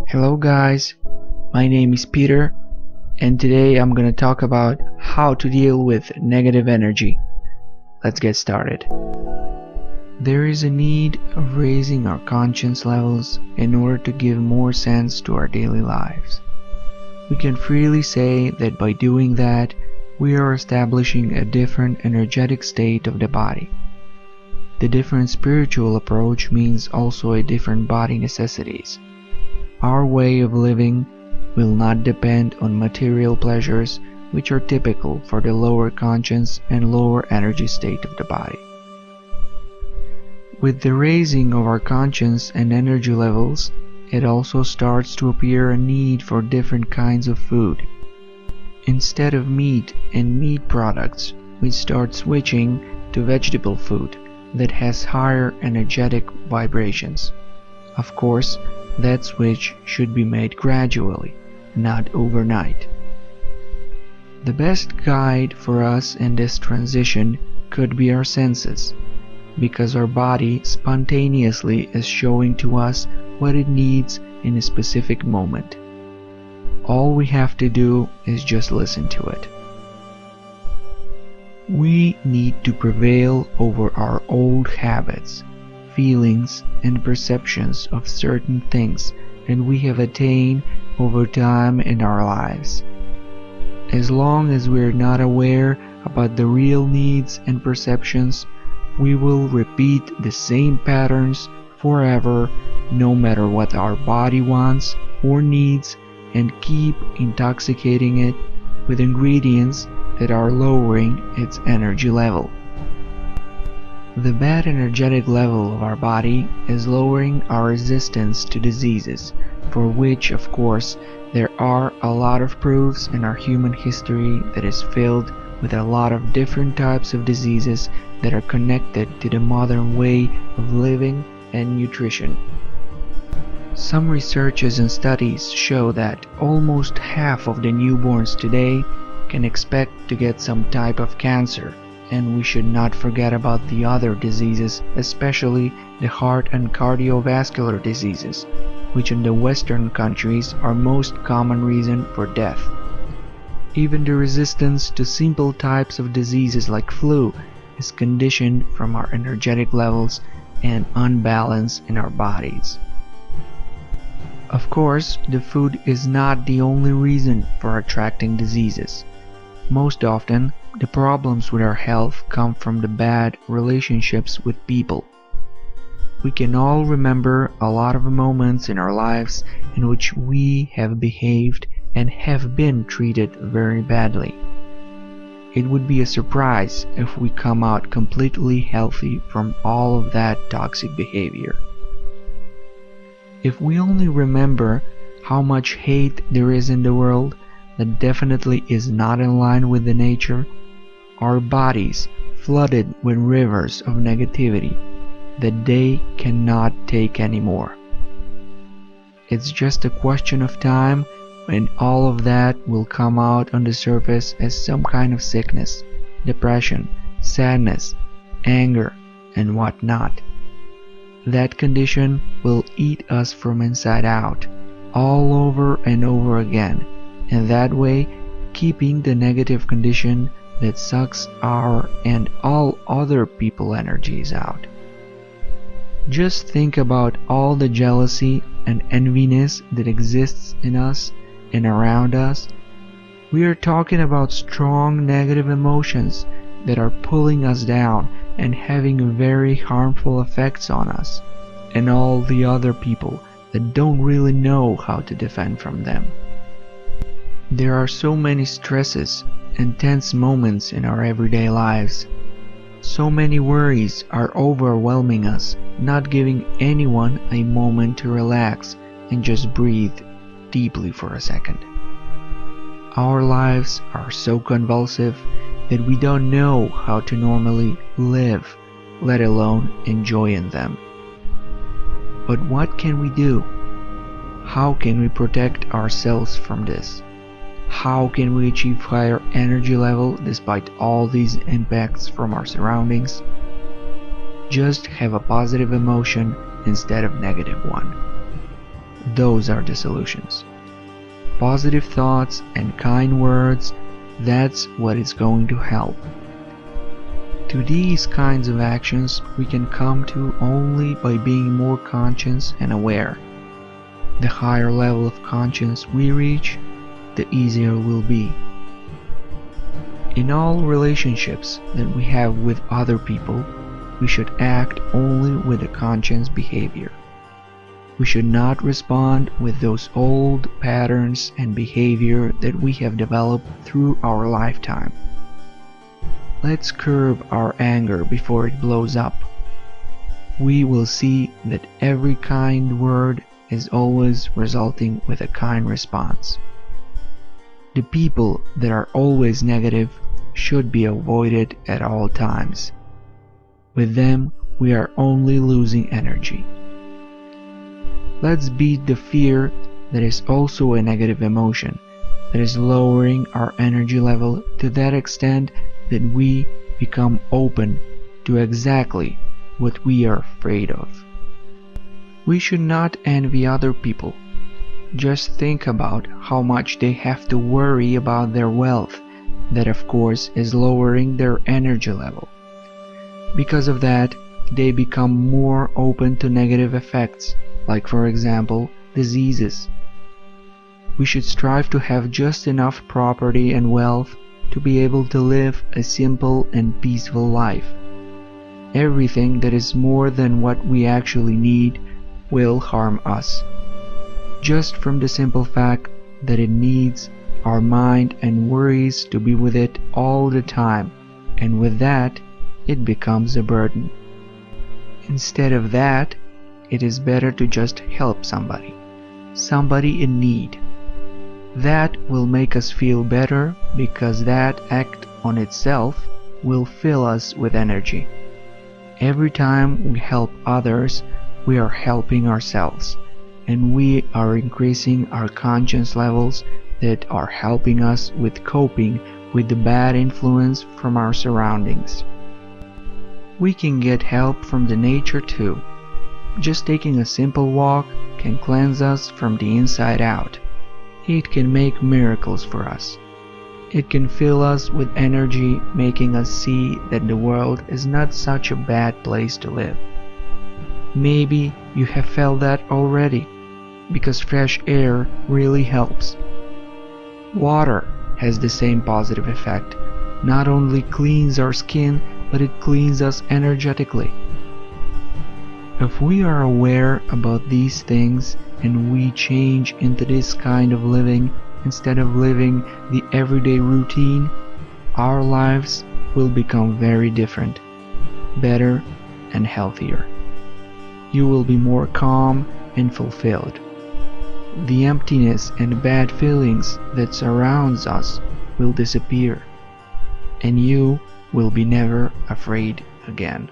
Hello guys, my name is Peter and today I'm gonna talk about how to deal with negative energy. Let's get started. There is a need of raising our conscience levels in order to give more sense to our daily lives. We can freely say that by doing that, we are establishing a different energetic state of the body. The different spiritual approach means also a different body necessities. Our way of living will not depend on material pleasures which are typical for the lower conscience and lower energy state of the body. With the raising of our conscience and energy levels, it also starts to appear a need for different kinds of food. Instead of meat and meat products, we start switching to vegetable food that has higher energetic vibrations. Of course, that switch should be made gradually, not overnight. The best guide for us in this transition could be our senses, because our body spontaneously is showing to us what it needs in a specific moment. All we have to do is just listen to it. We need to prevail over our old habits, feelings and perceptions of certain things that we have attained over time in our lives. As long as we are not aware about the real needs and perceptions, we will repeat the same patterns forever, no matter what our body wants or needs, and keep intoxicating it with ingredients that are lowering its energy level. The bad energetic level of our body is lowering our resistance to diseases, for which, of course, there are a lot of proofs in our human history that is filled with a lot of different types of diseases that are connected to the modern way of living and nutrition. Some researches and studies show that almost half of the newborns today can expect to get some type of cancer. And we should not forget about the other diseases, especially the heart and cardiovascular diseases, which in the Western countries are most common reason for death. Even the resistance to simple types of diseases like flu is conditioned from our energetic levels and unbalance in our bodies. Of course, the food is not the only reason for attracting diseases. Most often, the problems with our health come from the bad relationships with people. We can all remember a lot of moments in our lives in which we have behaved and have been treated very badly. It would be a surprise if we come out completely healthy from all of that toxic behavior. If we only remember how much hate there is in the world that definitely is not in line with the nature, our bodies flooded with rivers of negativity that they cannot take anymore. It's just a question of time when all of that will come out on the surface as some kind of sickness, depression, sadness, anger, and whatnot. That condition will eat us from inside out, all over and over again, and that way keeping the negative condition that sucks our and all other people energies out. Just think about all the jealousy and enviness that exists in us and around us. We are talking about strong negative emotions that are pulling us down and having very harmful effects on us and all the other people that don't really know how to defend from them. There are so many stresses and tense moments in our everyday lives. So many worries are overwhelming us, not giving anyone a moment to relax and just breathe deeply for a second. Our lives are so convulsive that we don't know how to normally live, let alone enjoy in them. But what can we do? How can we protect ourselves from this? How can we achieve higher energy level despite all these impacts from our surroundings? Just have a positive emotion instead of negative one. those are the solutions. Positive thoughts and kind words, that's what is going to help. To these kinds of actions we can come to only by being more conscious and aware. The higher level of conscience we reach, the easier it will be. In all relationships that we have with other people, we should act only with a conscious behavior. We should not respond with those old patterns and behavior that we have developed through our lifetime. Let's curb our anger before it blows up. We will see that every kind word is always resulting with a kind response. The people that are always negative should be avoided at all times. With them, we are only losing energy. Let's beat the fear that is also a negative emotion, that is lowering our energy level to that extent that we become open to exactly what we are afraid of. We should not envy other people. Just think about how much they have to worry about their wealth. That of course is lowering their energy level. Because of that, they become more open to negative effects, like for example, diseases. We should strive to have just enough property and wealth to be able to live a simple and peaceful life. Everything that is more than what we actually need will harm us, just from the simple fact that it needs our mind and worries to be with it all the time, and with that, it becomes a burden. Instead of that, it is better to just help somebody in need. That will make us feel better because that act on itself will fill us with energy. Every time we help others, we are helping ourselves, and we are increasing our conscience levels that are helping us with coping with the bad influence from our surroundings. We can get help from the nature too. Just taking a simple walk can cleanse us from the inside out. It can make miracles for us. It can fill us with energy, making us see that the world is not such a bad place to live. Maybe you have felt that already, because fresh air really helps. Water has the same positive effect. Not only cleans our skin, but it cleans us energetically. If we are aware about these things and we change into this kind of living instead of living the everyday routine, our lives will become very different, better and healthier. You will be more calm and fulfilled. The emptiness and bad feelings that surrounds us will disappear, and you will be never afraid again.